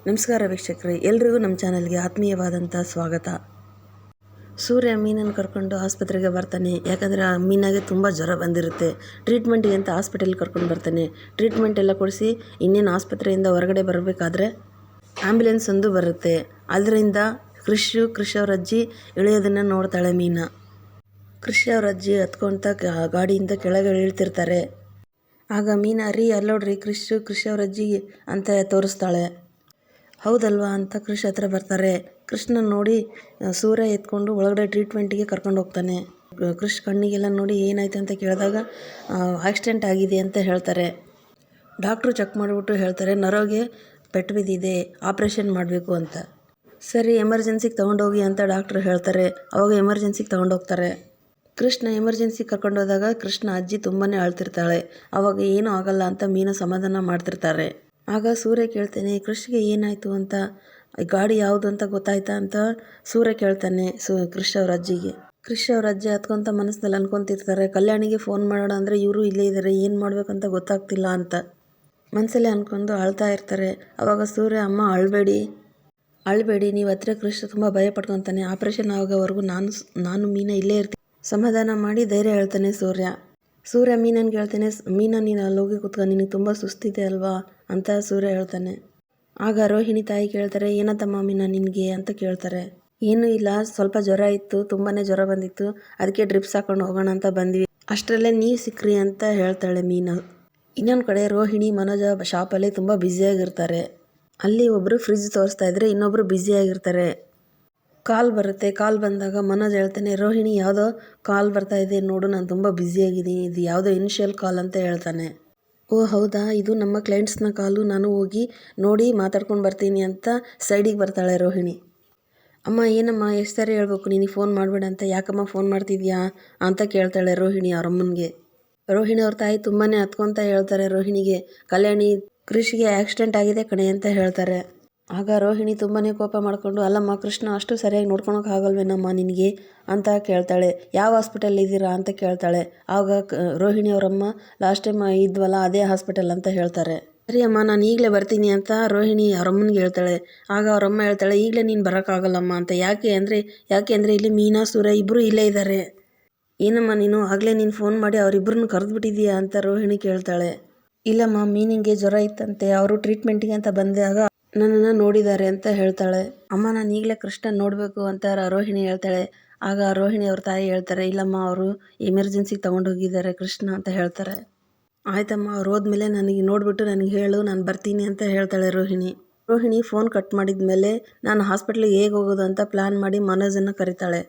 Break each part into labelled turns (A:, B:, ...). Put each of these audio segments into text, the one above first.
A: ನಮಸ್ಕಾರ ವೀಕ್ಷಕರೇ, ಎಲ್ರಿಗೂ ನಮ್ಮ ಚಾನಲ್ಗೆ ಆತ್ಮೀಯವಾದಂಥ ಸ್ವಾಗತ. ಸೂರ್ಯ ಮೀನನ್ನು ಕರ್ಕೊಂಡು ಆಸ್ಪತ್ರೆಗೆ ಬರ್ತಾನೆ. ಯಾಕಂದರೆ ಆ ಮೀನಾಗೆ ತುಂಬ ಜ್ವರ ಬಂದಿರುತ್ತೆ. ಟ್ರೀಟ್ಮೆಂಟಿಗೆ ಅಂತ ಹಾಸ್ಪಿಟಲ್ಗೆ ಕರ್ಕೊಂಡು ಬರ್ತಾನೆ. ಟ್ರೀಟ್ಮೆಂಟ್ ಎಲ್ಲ ಕೊಡಿಸಿ ಇನ್ನೇನು ಆಸ್ಪತ್ರೆಯಿಂದ ಹೊರಗಡೆ ಬರಬೇಕಾದ್ರೆ ಆ್ಯಂಬುಲೆನ್ಸ್ ಒಂದು ಬರುತ್ತೆ. ಅದರಿಂದ ಕೃಷಿ ಅವ್ರ ಅಜ್ಜಿ ಇಳಿಯೋದನ್ನು ನೋಡ್ತಾಳೆ ಮೀನ. ಕೃಷಿ ಅವ್ರ ಅಜ್ಜಿ ಹತ್ಕೊಂತ ಗಾಡಿಯಿಂದ ಕೆಳಗೆ ಇಳ್ತಿರ್ತಾರೆ. ಆಗ ಮೀನಾ ಅಲ್ಲೋಡ್ರಿ ಕೃಷಿ ಅವ್ರ ಅಜ್ಜಿ ಅಂತ ತೋರಿಸ್ತಾಳೆ. ಹೌದಲ್ವಾ ಅಂತ ಕೃಷಿ ಹತ್ರ ಬರ್ತಾರೆ. ಕೃಷ್ಣ ನೋಡಿ ಸೂರ್ಯ ಎತ್ಕೊಂಡು ಒಳಗಡೆ ಟ್ರೀಟ್ಮೆಂಟಿಗೆ ಕರ್ಕೊಂಡು ಹೋಗ್ತಾನೆ. ಕೃಷ್ ಕಣ್ಣಿಗೆಲ್ಲ ನೋಡಿ ಏನಾಯ್ತು ಅಂತ ಕೇಳಿದಾಗ ಆಕ್ಸಿಡೆಂಟ್ ಆಗಿದೆ ಅಂತ ಹೇಳ್ತಾರೆ. ಡಾಕ್ಟ್ರು ಚೆಕ್ ಮಾಡಿಬಿಟ್ಟು ಹೇಳ್ತಾರೆ ನರೋಗೆ ಪೆಟ್ಟು ಬಿದ್ದಿದೆ, ಆಪ್ರೇಷನ್ ಮಾಡಬೇಕು ಅಂತ. ಸರಿ ಎಮರ್ಜೆನ್ಸಿಗೆ ತೊಗೊಂಡೋಗಿ ಅಂತ ಡಾಕ್ಟ್ರು ಹೇಳ್ತಾರೆ. ಅವಾಗ ಎಮರ್ಜೆನ್ಸಿಗೆ ತೊಗೊಂಡೋಗ್ತಾರೆ. ಕೃಷ್ಣ ಎಮರ್ಜೆನ್ಸಿಗೆ ಕರ್ಕೊಂಡೋದಾಗ ಕೃಷ್ಣ ಅಜ್ಜಿ ತುಂಬಾ ಅಳ್ತಿರ್ತಾಳೆ. ಅವಾಗ ಏನೂ ಆಗಲ್ಲ ಅಂತ ಮೀನ ಸಮಾಧಾನ ಮಾಡ್ತಿರ್ತಾರೆ. ಆಗ ಸೂರ್ಯ ಕೇಳ್ತಾನೆ ಕೃಷಿಗೆ ಏನಾಯಿತು ಅಂತ, ಗಾಡಿ ಯಾವುದು ಅಂತ ಗೊತ್ತಾಯ್ತಾ ಅಂತ ಸೂರ್ಯ ಕೇಳ್ತಾನೆ ಕೃಷಿ ಅವ್ರ ಅಜ್ಜಿಗೆ. ಕೃಷಿ ಅವ್ರ ಅಜ್ಜಿ ಹತ್ಕೊಂತ ಮನಸ್ಸಿನಲ್ಲಿ ಅನ್ಕೊತಿರ್ತಾರೆ, ಕಲ್ಯಾಣಿಗೆ ಫೋನ್ ಮಾಡೋಣ ಅಂದರೆ ಇವರು ಇಲ್ಲೇ ಇದ್ದಾರೆ, ಏನು ಮಾಡ್ಬೇಕಂತ ಗೊತ್ತಾಗ್ತಿಲ್ಲ ಅಂತ ಮನಸ್ಸಲ್ಲೇ ಅನ್ಕೊಂಡು ಅಳ್ತಾ ಇರ್ತಾರೆ. ಅವಾಗ ಸೂರ್ಯ ಅಮ್ಮ ಅಳಬೇಡಿ ನೀವು ಹತ್ರ ಕೃಷಿ ತುಂಬ ಭಯ ಪಡ್ಕೊತಾನೆ, ಆಪ್ರೇಷನ್ ಆಗೋವರೆಗೂ ನಾನು ಮೀನ ಇಲ್ಲೇ ಇರ್ತೀನಿ ಸಮಾಧಾನ ಮಾಡಿ ಧೈರ್ಯ ಹೇಳ್ತಾನೆ ಸೂರ್ಯ ಮೀನನ್ಗೆ ಹೇಳ್ತಾನೆ, ಮೀನ ನೀನು ಅಲ್ಲಿ ಹೋಗಿ ಕೂತ್ಕೊ, ನಿನಗೆ ತುಂಬ ಸುಸ್ತಿದೆ ಅಲ್ವಾ ಅಂತ ಸೂರ್ಯ ಹೇಳ್ತಾನೆ. ಆಗ ರೋಹಿಣಿ ತಾಯಿ ಕೇಳ್ತಾರೆ, ಏನತ್ತಮ್ಮ ಮೀನ ನಿನಗೆ ಅಂತ ಕೇಳ್ತಾರೆ. ಏನೂ ಇಲ್ಲ, ಸ್ವಲ್ಪ ಜ್ವರ ಇತ್ತು, ತುಂಬಾ ಜ್ವರ ಬಂದಿತ್ತು, ಅದಕ್ಕೆ ಡ್ರಿಪ್ಸ್ ಹಾಕೊಂಡು ಹೋಗೋಣ ಅಂತ ಬಂದ್ವಿ, ಅಷ್ಟರಲ್ಲೇ ನೀವು ಸಿಕ್ಕ್ರಿ ಅಂತ ಹೇಳ್ತಾಳೆ ಮೀನ. ಇನ್ನೊಂದು ಕಡೆ ರೋಹಿಣಿ ಮನೋಜ ಶಾಪಲ್ಲಿ ತುಂಬ ಬ್ಯುಸಿಯಾಗಿರ್ತಾರೆ. ಅಲ್ಲಿ ಒಬ್ಬರು ಫ್ರಿಜ್ ತೋರಿಸ್ತಾ ಇದ್ರೆ ಇನ್ನೊಬ್ಬರು ಬ್ಯುಸಿಯಾಗಿರ್ತಾರೆ. ಕಾಲ್ ಬರುತ್ತೆ. ಕಾಲ್ ಬಂದಾಗ ಮನೋಜ್ ಹೇಳ್ತಾನೆ, ರೋಹಿಣಿ ಯಾವುದೋ ಕಾಲ್ ಬರ್ತಾ ಇದೆ ನೋಡು, ನಾನು ತುಂಬ ಬ್ಯುಸಿಯಾಗಿದ್ದೀನಿ, ಇದು ಯಾವುದೋ ಇನಿಷಿಯಲ್ ಕಾಲ್ ಅಂತ ಹೇಳ್ತಾನೆ. ಓ ಹೌದಾ, ಇದು ನಮ್ಮ ಕ್ಲೈಂಟ್ಸ್ನ ಕಾಲು, ನಾನು ಹೋಗಿ ನೋಡಿ ಮಾತಾಡ್ಕೊಂಡು ಬರ್ತೀನಿ ಅಂತ ಸೈಡಿಗೆ ಬರ್ತಾಳೆ ರೋಹಿಣಿ. ಅಮ್ಮ ಏನಮ್ಮ ಎಷ್ಟು ಸಾರಿ ಹೇಳ್ಬೇಕು ನಿನಗೆ ಫೋನ್ ಮಾಡಬೇಡ ಅಂತ, ಯಾಕಮ್ಮ ಫೋನ್ ಮಾಡ್ತಿದ್ಯಾ ಅಂತ ಕೇಳ್ತಾಳೆ ರೋಹಿಣಿ ಅವರಮ್ಮನಿಗೆ. ರೋಹಿಣಿ ಅವ್ರ ತಾಯಿ ತುಂಬಾ ಹತ್ಕೊತ ಹೇಳ್ತಾರೆ ರೋಹಿಣಿಗೆ, ಕಲ್ಯಾಣಿ ಕೃಷಿಗೆ ಆಕ್ಸಿಡೆಂಟ್ ಆಗಿದೆ ಕಣೆ ಅಂತ ಹೇಳ್ತಾರೆ. ಆಗ ರೋಹಿಣಿ ತುಂಬಾ ಕೋಪ ಮಾಡಿಕೊಂಡು, ಅಲ್ಲಮ್ಮ ಕೃಷ್ಣ ಅಷ್ಟು ಸರಿಯಾಗಿ ನೋಡ್ಕೊಳಕ್ಕೆ ಆಗಲ್ವೇನಮ್ಮ ನಿನಗೆ ಅಂತ ಕೇಳ್ತಾಳೆ. ಯಾವ ಹಾಸ್ಪಿಟಲ್ ಇದ್ದೀರಾ ಅಂತ ಕೇಳ್ತಾಳೆ. ಆಗ ರೋಹಿಣಿ ಅವರಮ್ಮ ಲಾಸ್ಟ್ ಟೈಮ್ ಇದ್ವಲ್ಲ ಅದೇ ಹಾಸ್ಪಿಟಲ್ ಅಂತ ಹೇಳ್ತಾರೆ. ಸರಿ ಅಮ್ಮ ನಾನು ಈಗಲೇ ಬರ್ತೀನಿ ಅಂತ ರೋಹಿಣಿ ಅವರಮ್ಮನಿಗೆ ಹೇಳ್ತಾಳೆ. ಆಗ ಅವರಮ್ಮ ಹೇಳ್ತಾಳೆ, ಈಗಲೇ ನೀನು ಬರೋಕ್ಕಾಗಲ್ಲಮ್ಮ ಅಂತ. ಯಾಕೆ ಅಂದರೆ ಇಲ್ಲಿ ಮೀನಾ ಸೂರ್ಯ ಇಬ್ಬರು ಇಲ್ಲೇ ಇದ್ದಾರೆ. ಏನಮ್ಮ ನೀನು ಆಗಲೇ ನೀನು ಫೋನ್ ಮಾಡಿ ಅವರಿಬ್ಬರನ್ನು ಕರೆದುಬಿಟ್ಟಿದೀಯಾ ಅಂತ ರೋಹಿಣಿ ಕೇಳ್ತಾಳೆ. ಇಲ್ಲಮ್ಮ, ಮೀನಿಗೆ ಜ್ವರ ಇತ್ತಂತೆ, ಅವರು ಟ್ರೀಟ್ಮೆಂಟಿಗೆ ಅಂತ ಬಂದಾಗ ನನ್ನನ್ನು ನೋಡಿದ್ದಾರೆ ಅಂತ ಹೇಳ್ತಾಳೆ. ಅಮ್ಮ ನಾನು ಈಗಲೇ ಕೃಷ್ಣ ನೋಡಬೇಕು ಅಂತ ರೋಹಿಣಿ ಹೇಳ್ತಾಳೆ. ಆಗ ರೋಹಿಣಿ ಅವ್ರ ತಾಯಿ ಹೇಳ್ತಾರೆ, ಇಲ್ಲಮ್ಮ ಅವರು ಎಮರ್ಜೆನ್ಸಿಗೆ ತೊಗೊಂಡೋಗಿದ್ದಾರೆ ಕೃಷ್ಣ ಅಂತ ಹೇಳ್ತಾರೆ. ಆಯ್ತಮ್ಮ, ಅವ್ರು ಹೋದ್ಮೇಲೆ ನನಗೆ ನೋಡಿಬಿಟ್ಟು ನನಗೆ ಹೇಳು, ನಾನು ಬರ್ತೀನಿ ಅಂತ ಹೇಳ್ತಾಳೆ ರೋಹಿಣಿ ಫೋನ್ ಕಟ್ ಮಾಡಿದ ಮೇಲೆ ನಾನು ಹಾಸ್ಪಿಟ್ಲಿಗೆ ಹೇಗೆ ಹೋಗೋದು ಅಂತ ಪ್ಲ್ಯಾನ್ ಮಾಡಿ ಮನೋಜನ್ನು ಕರೀತಾಳೆ.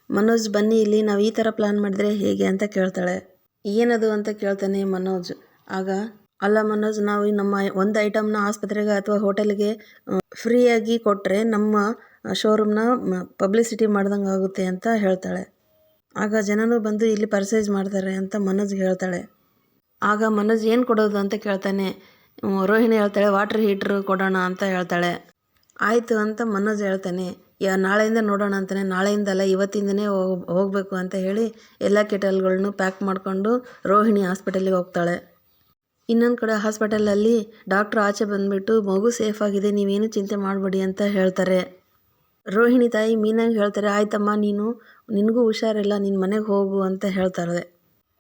A: ಮನೋಜ್ ಬನ್ನಿ ಇಲ್ಲಿ, ನಾವು ಈ ಥರ ಪ್ಲ್ಯಾನ್ ಮಾಡಿದ್ರೆ ಹೇಗೆ ಅಂತ ಕೇಳ್ತಾಳೆ. ಏನದು ಅಂತ ಕೇಳ್ತಾನೆ ಮನೋಜ್. ಆಗ ಅಲ್ಲ ಮನೋಜ್, ನಾವು ನಮ್ಮ ಒಂದು ಐಟಮ್ನ ಆಸ್ಪತ್ರೆಗೆ ಅಥವಾ ಹೋಟೆಲ್ಗೆ ಫ್ರೀಯಾಗಿ ಕೊಟ್ಟರೆ ನಮ್ಮ ಶೋರೂಮ್ನ ಪಬ್ಲಿಸಿಟಿ ಮಾಡ್ದಂಗೆ ಆಗುತ್ತೆ ಅಂತ ಹೇಳ್ತಾಳೆ. ಆಗ ಜನನೂ ಬಂದು ಇಲ್ಲಿ ಪರ್ಚೇಸ್ ಮಾಡ್ತಾರೆ ಅಂತ ಮನೋಜ್ಗೆ ಹೇಳ್ತಾಳೆ. ಆಗ ಮನೋಜ್ ಏನು ಕೊಡೋದು ಅಂತ ಕೇಳ್ತಾನೆ. ರೋಹಿಣಿ ಹೇಳ್ತಾಳೆ, ವಾಟರ್ ಹೀಟ್ರ್ ಕೊಡೋಣ ಅಂತ ಹೇಳ್ತಾಳೆ. ಆಯಿತು ಅಂತ ಮನೋಜ್ ಹೇಳ್ತಾನೆ. ನಾಳೆಯಿಂದ ನೋಡೋಣ ಅಂತಾನೆ. ನಾಳೆಯಿಂದಲ್ಲ ಇವತ್ತಿಂದನೇ ಹೋಗಬೇಕು ಅಂತ ಹೇಳಿ ಎಲ್ಲ ಕೆಟಲ್ಗಳನ್ನು ಪ್ಯಾಕ್ ಮಾಡಿಕೊಂಡು ರೋಹಿಣಿ ಹಾಸ್ಪಿಟಲಿಗೆ ಹೋಗ್ತಾಳೆ. ಇನ್ನೊಂದು ಕಡೆ ಹಾಸ್ಪಿಟಲಲ್ಲಿ ಡಾಕ್ಟ್ರು ಆಚೆ ಬಂದುಬಿಟ್ಟು, ಮಗು ಸೇಫ್ ಆಗಿದೆ, ನೀವೇನು ಚಿಂತೆ ಮಾಡಬೇಡಿ ಅಂತ ಹೇಳ್ತಾರೆ. ರೋಹಿಣಿ ತಾಯಿ ಮೀನಾಗಿ ಹೇಳ್ತಾರೆ, ಆಯ್ತಮ್ಮ ನಿನಗೂ ಹುಷಾರಿಲ್ಲ, ನಿನ್ನ ಮನೆಗೆ ಹೋಗು ಅಂತ ಹೇಳ್ತಾರೆ.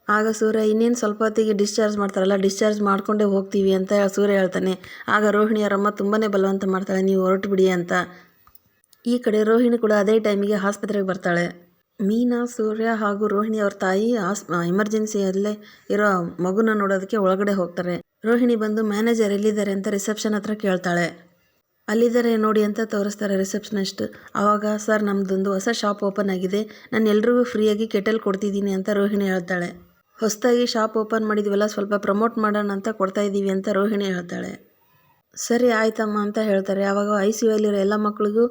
A: ಆಗ ಸೂರ್ಯ ಇನ್ನೇನು ಸ್ವಲ್ಪ ಹೊತ್ತಿಗೆ ಡಿಸ್ಚಾರ್ಜ್ ಮಾಡ್ತಾರಲ್ಲ, ಡಿಸ್ಚಾರ್ಜ್ ಮಾಡಿಕೊಂಡೇ ಹೋಗ್ತೀವಿ ಅಂತ ಸೂರ್ಯ ಹೇಳ್ತಾನೆ. ಆಗ ರೋಹಿಣಿಯವರಮ್ಮ ತುಂಬಾ ಬಲವಂತ ಮಾಡ್ತಾಳೆ, ನೀವು ಹೊರಟು ಬಿಡಿ ಅಂತ. ಈ ಕಡೆ ರೋಹಿಣಿ ಕೂಡ ಅದೇ ಟೈಮಿಗೆ ಆಸ್ಪತ್ರೆಗೆ ಬರ್ತಾಳೆ. ಮೀನಾ, ಸೂರ್ಯ ಹಾಗೂ ರೋಹಿಣಿ ಅವ್ರ ತಾಯಿ ಎಮರ್ಜೆನ್ಸಿಯಲ್ಲೇ ಇರೋ ಮಗುನ ನೋಡೋದಕ್ಕೆ ಒಳಗಡೆ ಹೋಗ್ತಾರೆ. ರೋಹಿಣಿ ಬಂದು ಮ್ಯಾನೇಜರ್ ಎಲ್ಲಿದ್ದಾರೆ ಅಂತ ರಿಸೆಪ್ಷನ್ ಹತ್ರ ಕೇಳ್ತಾಳೆ. ಅಲ್ಲಿದ್ದಾರೆ ನೋಡಿ ಅಂತ ತೋರಿಸ್ತಾರೆ ರಿಸೆಪ್ಷನಿಸ್ಟ್. ಆವಾಗ ಸರ್ ನಮ್ಮದೊಂದು ಹೊಸ ಶಾಪ್ ಓಪನ್ ಆಗಿದೆ, ನಾನು ಎಲ್ರಿಗೂ ಫ್ರೀಯಾಗಿ ಕೆಟಲ್ ಕೊಡ್ತಿದ್ದೀನಿ ಅಂತ ರೋಹಿಣಿ ಹೇಳ್ತಾಳೆ. ಹೊಸದಾಗಿ ಶಾಪ್ ಓಪನ್ ಮಾಡಿದ್ವಲ್ಲ, ಸ್ವಲ್ಪ ಪ್ರಮೋಟ್ ಮಾಡೋಣ ಅಂತ ಕೊಡ್ತಾ ಇದ್ದೀವಿ ಅಂತ ರೋಹಿಣಿ ಹೇಳ್ತಾಳೆ. ಸರಿ ಆಯ್ತಮ್ಮ ಅಂತ ಹೇಳ್ತಾರೆ. ಆವಾಗ ICUಯಲ್ಲಿರೋ ಎಲ್ಲ ಮಕ್ಕಳಿಗೂ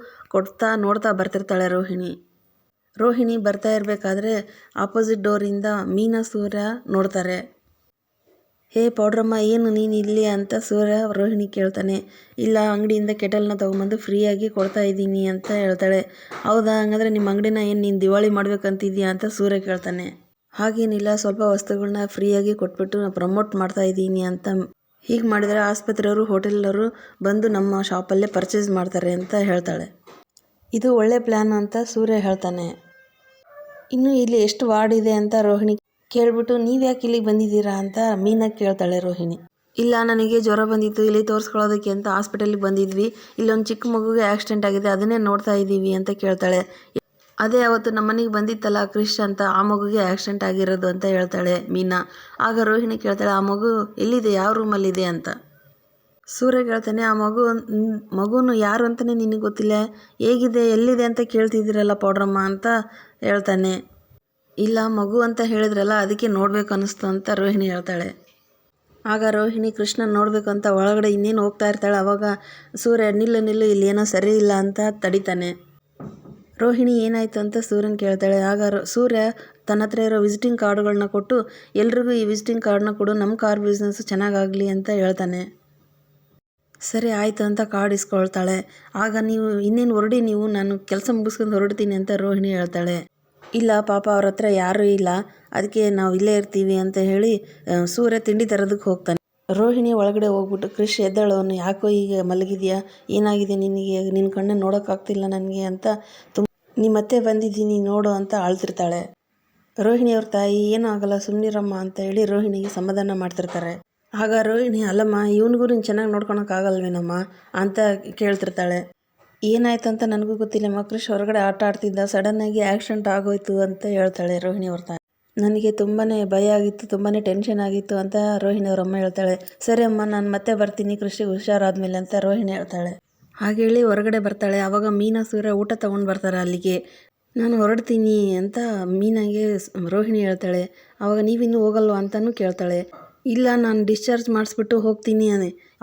A: ನೋಡ್ತಾ ಬರ್ತಿರ್ತಾಳೆ ರೋಹಿಣಿ ಬರ್ತಾ ಇರಬೇಕಾದ್ರೆ ಆಪೋಸಿಟ್ ಡೋರಿಂದ ಮೀನಾ ಸೂರ್ಯ ನೋಡ್ತಾರೆ. ಹೇ ಪೌಡ್ರಮ್ಮ, ಏನು ನೀನು ಇಲ್ಲಿ ಅಂತ ಸೂರ್ಯ ರೋಹಿಣಿ ಕೇಳ್ತಾನೆ. ಇಲ್ಲ, ಅಂಗಡಿಯಿಂದ ಕೆಟಲ್ನ ತೊಗೊಂಬಂದು ಫ್ರೀಯಾಗಿ ಕೊಡ್ತಾ ಇದ್ದೀನಿ ಅಂತ ಹೇಳ್ತಾಳೆ. ಹೌದಾ, ಹಂಗಂದ್ರೆ ನಿಮ್ಮ ಅಂಗಡಿನ ಏನು ನೀನು ದಿವಾಳಿ ಮಾಡ್ಬೇಕಂತಿದ್ಯಾ ಅಂತ ಸೂರ್ಯ ಕೇಳ್ತಾನೆ. ಹಾಗೇನಿಲ್ಲ, ಸ್ವಲ್ಪ ವಸ್ತುಗಳನ್ನ ಫ್ರೀಯಾಗಿ ಕೊಟ್ಬಿಟ್ಟು ಪ್ರಮೋಟ್ ಮಾಡ್ತಾ ಇದ್ದೀನಿ ಅಂತ ಹೀಗೆ ಮಾಡಿದರೆ ಆಸ್ಪತ್ರೆಯವರು ಹೋಟೆಲ್ನವರು ಬಂದು ನಮ್ಮ ಶಾಪಲ್ಲೇ ಪರ್ಚೇಸ್ ಮಾಡ್ತಾರೆ ಅಂತ ಹೇಳ್ತಾಳೆ. ಇದು ಒಳ್ಳೆ ಪ್ಲ್ಯಾನ್ ಅಂತ ಸೂರ್ಯ ಹೇಳ್ತಾನೆ. ಇನ್ನು ಇಲ್ಲಿ ಎಷ್ಟು ವಾರ್ಡ್ ಇದೆ ಅಂತ ರೋಹಿಣಿ ಕೇಳ್ಬಿಟ್ಟು ನೀವು ಯಾಕೆ ಇಲ್ಲಿಗೆ ಬಂದಿದ್ದೀರಾ ಅಂತ ಮೀನಾ ಕೇಳ್ತಾಳೆ ರೋಹಿಣಿ. ಇಲ್ಲ, ನನಗೆ ಜ್ವರ ಬಂದಿತ್ತು, ಇಲ್ಲಿ ತೋರಿಸ್ಕೊಳ್ಳೋದಕ್ಕೆ ಅಂತ ಹಾಸ್ಪಿಟಲಿಗೆ ಬಂದಿದ್ವಿ, ಇಲ್ಲೊಂದು ಚಿಕ್ಕ ಮಗುಗೆ ಆಕ್ಸಿಡೆಂಟ್ ಆಗಿದೆ, ಅದನ್ನೇ ನೋಡ್ತಾ ಇದ್ದೀವಿ ಅಂತ ಕೇಳ್ತಾಳೆ. ಅದೇ ಅವತ್ತು ನಮ್ಮ ಮನೆಗೆ ಬಂದಿತ್ತಲ್ಲ ಕ್ರಿಶ್ ಅಂತ, ಆ ಮಗುಗೆ ಆಕ್ಸಿಡೆಂಟ್ ಆಗಿರೋದು ಅಂತ ಹೇಳ್ತಾಳೆ ಮೀನಾ. ಆಗ ರೋಹಿಣಿ ಕೇಳ್ತಾಳೆ, ಆ ಮಗು ಎಲ್ಲಿದೆ, ಯಾವ ರೂಮಲ್ಲಿದೆ ಅಂತ. ಸೂರ್ಯ ಹೇಳ್ತಾನೆ, ಆ ಮಗುನು ಯಾರು ಅಂತಲೇ ನಿನಗೆ ಗೊತ್ತಿಲ್ಲ, ಹೇಗಿದೆ ಎಲ್ಲಿದೆ ಅಂತ ಕೇಳ್ತಿದ್ದೀರಲ್ಲ ಪೌಡ್ರಮ್ಮ ಅಂತ ಹೇಳ್ತಾನೆ. ಇಲ್ಲ, ಮಗು ಅಂತ ಹೇಳಿದ್ರಲ್ಲ ಅದಕ್ಕೆ ನೋಡಬೇಕು ಅನ್ನಿಸ್ತು ಅಂತ ರೋಹಿಣಿ ಹೇಳ್ತಾಳೆ. ಆಗ ರೋಹಿಣಿ ಕೃಷ್ಣ ನೋಡಬೇಕು ಅಂತ ಒಳಗಡೆ ಇನ್ನೇನು ಹೋಗ್ತಾ ಇರ್ತಾಳೆ. ಅವಾಗ ಸೂರ್ಯ ನಿಲ್ಲು ಇಲ್ಲಿ ಏನೋ ಸರಿ ಇಲ್ಲ ಅಂತ ತಡಿತಾನೆ. ರೋಹಿಣಿ ಏನಾಯಿತು ಅಂತ ಸೂರ್ಯನ ಕೇಳ್ತಾಳೆ. ಆಗ ಸೂರ್ಯ ತನ್ನ ಹತ್ರ ಇರೋ ವಿಸಿಟಿಂಗ್ ಕಾರ್ಡ್ಗಳನ್ನ ಕೊಟ್ಟು ಎಲ್ರಿಗೂ ಈ ವಿಸಿಟಿಂಗ್ ಕಾರ್ಡ್ನ ಕೊಡು, ನಮ್ಮ ಕಾರ್ ಬಿಸ್ನೆಸ್ ಚೆನ್ನಾಗಾಗಲಿ ಅಂತ ಹೇಳ್ತಾನೆ. ಸರಿ ಆಯಿತು ಅಂತ ಕಾರ್ಡ್ ಇಸ್ಕೊಳ್ತಾಳೆ. ಆಗ ನೀವು ಇನ್ನೇನು ಹೊರಡಿ, ನೀವು ನಾನು ಕೆಲಸ ಮುಗಿಸ್ಕೊಂಡು ಹೊರಡ್ತೀನಿ ಅಂತ ರೋಹಿಣಿ ಹೇಳ್ತಾಳೆ. ಇಲ್ಲ ಪಾಪ, ಅವ್ರ ಹತ್ರ ಯಾರೂ ಇಲ್ಲ, ಅದಕ್ಕೆ ನಾವು ಇಲ್ಲೇ ಇರ್ತೀವಿ ಅಂತ ಹೇಳಿ ಸೂರ್ಯ ತಿಂಡಿ ತರೋದಕ್ಕೆ ಹೋಗ್ತಾನೆ. ರೋಹಿಣಿ ಒಳಗಡೆ ಹೋಗ್ಬಿಟ್ಟು ಕ್ರಿಶ್ ಎದ್ದೇಳೋನು, ಯಾಕೋ ಈಗ ಮಲಗಿದೆಯಾ, ಏನಾಗಿದೆ ನಿನಗೆ, ನಿನ್ನ ಕಣ್ಣು ನೋಡೋಕ್ಕಾಗ್ತಿಲ್ಲ ನನಗೆ ಅಂತ ನಿಮ್ಮತ್ತೆ ಬಂದಿದ್ದೀನಿ ನೋಡು ಅಂತ ಆಳ್ತಿರ್ತಾಳೆ. ರೋಹಿಣಿಯವ್ರ ತಾಯಿ ಏನೂ ಆಗಲ್ಲ ಸುಮ್ಮನಿರಮ್ಮ ಅಂತ ಹೇಳಿ ರೋಹಿಣಿಗೆ ಸಮಾಧಾನ ಮಾಡ್ತಿರ್ತಾರೆ. ಆಗ ರೋಹಿಣಿ, ಅಲ್ಲಮ್ಮ ಇವನಿಗೂ ನೀನು ಚೆನ್ನಾಗಿ ನೋಡ್ಕೊಳಕ್ಕಾಗಲ್ವೇನಮ್ಮ ಅಂತ ಕೇಳ್ತಿರ್ತಾಳೆ. ಏನಾಯ್ತು ಅಂತ ನನಗೂ ಗೊತ್ತಿಲ್ಲಮ್ಮ, ಕ್ರಿಶ್ ಹೊರಗಡೆ ಆಟ ಆಡ್ತಿದ್ದ, ಸಡನ್ನಾಗಿ ಆಕ್ಸಿಡೆಂಟ್ ಆಗೋಯ್ತು ಅಂತ ಹೇಳ್ತಾಳೆ ರೋಹಿಣಿಯವ್ರ ತಾಯಿ. ನನಗೆ ತುಂಬಾ ಭಯ ಆಗಿತ್ತು, ತುಂಬಾ ಟೆನ್ಷನ್ ಆಗಿತ್ತು ಅಂತ ರೋಹಿಣಿಯವ್ರಮ್ಮ ಹೇಳ್ತಾಳೆ. ಸರಿ ಅಮ್ಮ, ನಾನು ಮತ್ತೆ ಬರ್ತೀನಿ ಕ್ರಿಶಿಗೆ ಹುಷಾರಾದ್ಮೇಲೆ ಅಂತ ರೋಹಿಣಿ ಹೇಳ್ತಾಳೆ. ಹಾಗೆ ಹೇಳಿ ಹೊರಗಡೆ ಬರ್ತಾಳೆ. ಆವಾಗ ಮೀನಾ ಸೂರ್ಯ ಊಟ ತೊಗೊಂಡು ಬರ್ತಾರೆ ಅಲ್ಲಿಗೆ. ನಾನು ಹೊರಡ್ತೀನಿ ಅಂತ ಮೀನಾಗೆ ರೋಹಿಣಿ ಹೇಳ್ತಾಳೆ. ಆವಾಗ ನೀವಿನ್ನೂ ಹೋಗಲ್ವಾ ಅಂತಲೂ ಕೇಳ್ತಾಳೆ. ಇಲ್ಲ, ನಾನು ಡಿಸ್ಚಾರ್ಜ್ ಮಾಡಿಸ್ಬಿಟ್ಟು ಹೋಗ್ತೀನಿ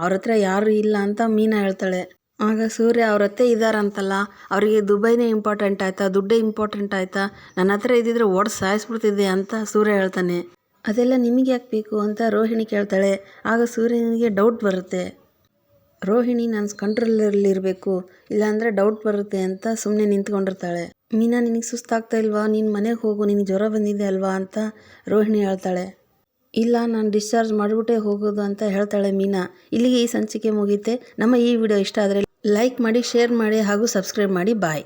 A: ಅವ್ರ ಹತ್ರ ಯಾರೂ ಇಲ್ಲ ಅಂತ ಮೀನಾ ಹೇಳ್ತಾಳೆ. ಆಗ ಸೂರ್ಯ, ಅವ್ರ ಅತ್ತೆ ಇದ್ದಾರಂತಲ್ಲ, ಅವರಿಗೆ ದುಬೈನೇ ಇಂಪಾರ್ಟೆಂಟ್ ಆಯಿತಾ, ದುಡ್ಡೇ ಇಂಪಾರ್ಟೆಂಟ್ ಆಯಿತಾ, ನನ್ನ ಹತ್ರ ಇದ್ದಿದ್ರೆ ಓಡಿ ಸಾಯಿಸ್ಬಿಡ್ತಿದ್ದೆ ಅಂತ ಸೂರ್ಯ ಹೇಳ್ತಾನೆ. ಅದೆಲ್ಲ ನಿಮಗೆ ಯಾಕೆ ಬೇಕು ಅಂತ ರೋಹಿಣಿ ಕೇಳ್ತಾಳೆ. ಆಗ ಸೂರ್ಯನಿಗೆ ಡೌಟ್ ಬರುತ್ತೆ. ರೋಹಿಣಿ ನಾನು ಕಂಟ್ರೋಲಲ್ಲಿರಬೇಕು, ಇಲ್ಲಾಂದರೆ ಡೌಟ್ ಬರುತ್ತೆ ಅಂತ ಸುಮ್ಮನೆ ನಿಂತ್ಕೊಂಡಿರ್ತಾಳೆ. ಮೀನಾ, ನಿನಗೆ ಸುಸ್ತಾಗ್ತಾ ಇಲ್ವಾ, ನೀನು ಮನೆಗೆ ಹೋಗು, ನಿನಗೆ ಜ್ವರ ಬಂದಿದೆ ಅಲ್ವಾ ಅಂತ ರೋಹಿಣಿ ಹೇಳ್ತಾಳೆ. ಇಲ್ಲ, ನಾನು ಡಿಸ್ಚಾರ್ಜ್ ಮಾಡಿಬಿಟ್ಟೇ ಹೋಗೋದು ಅಂತ ಹೇಳ್ತಾಳೆ ಮೀನಾ. ಇಲ್ಲಿಗೆ ಈ ಸಂಚಿಕೆ ಮುಗಿಯುತ್ತೆ. ನಮ್ಮ ಈ ವಿಡಿಯೋ ಇಷ್ಟ ಆದರೆ ಲೈಕ್ ಮಾಡಿ, ಶೇರ್ ಮಾಡಿ ಹಾಗೂ ಸಬ್ಸ್ಕ್ರೈಬ್ ಮಾಡಿ. ಬಾಯ್.